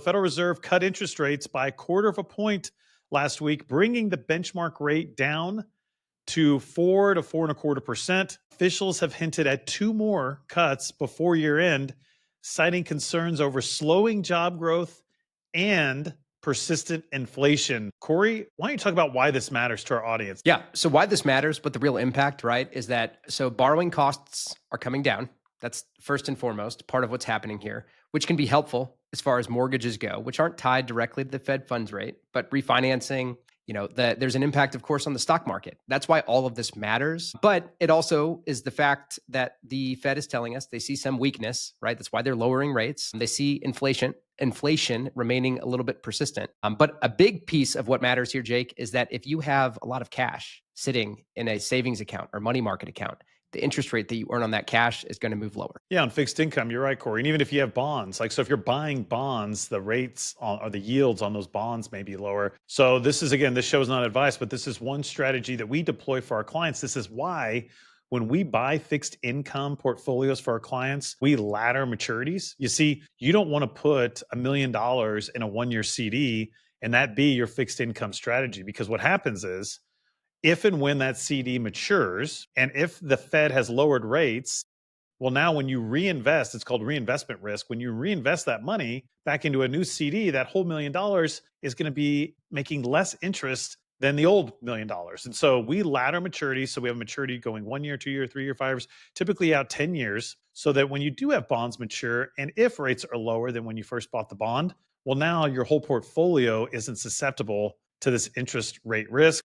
Federal Reserve cut interest rates by a quarter of a point last week, bringing the benchmark rate down to 4 to 4.25%. Officials have hinted at 2 more cuts before year end, citing concerns over slowing job growth and persistent inflation. Cory, why don't you talk about why this matters to our audience? Yeah. So why this matters, but the real impact, right, is that borrowing costs are coming down. That's first and foremost part of what's happening here, which can be helpful as far as mortgages go, which aren't tied directly to the Fed funds rate, but refinancing, there's an impact, of course, on the stock market. That's why all of this matters. But it also is the fact that the Fed is telling us they see some weakness, right? That's why they're lowering rates. They see inflation remaining a little bit persistent. But a big piece of what matters here, Jake, is that if you have a lot of cash sitting in a savings account or money market account, the interest rate that you earn on that cash is going to move lower. Yeah, on fixed income, you're right, Cory. And even if you have bonds, so if you're buying bonds, the rates or the yields on those bonds may be lower. So this show is not advice, but this is one strategy that we deploy for our clients. This is why when we buy fixed income portfolios for our clients, we ladder maturities. You see, you don't want to put $1 million in a 1-year CD and that be your fixed income strategy, because what happens is, if and when that CD matures, and if the Fed has lowered rates, well, now when you reinvest, it's called reinvestment risk. When you reinvest that money back into a new CD, that whole $1 million is going to be making less interest than the old $1 million. And so we ladder maturity. So we have maturity going 1 year, 2 year, 3 year, 5 years, typically out 10 years, so that when you do have bonds mature, and if rates are lower than when you first bought the bond, well, now your whole portfolio isn't susceptible to this interest rate risk.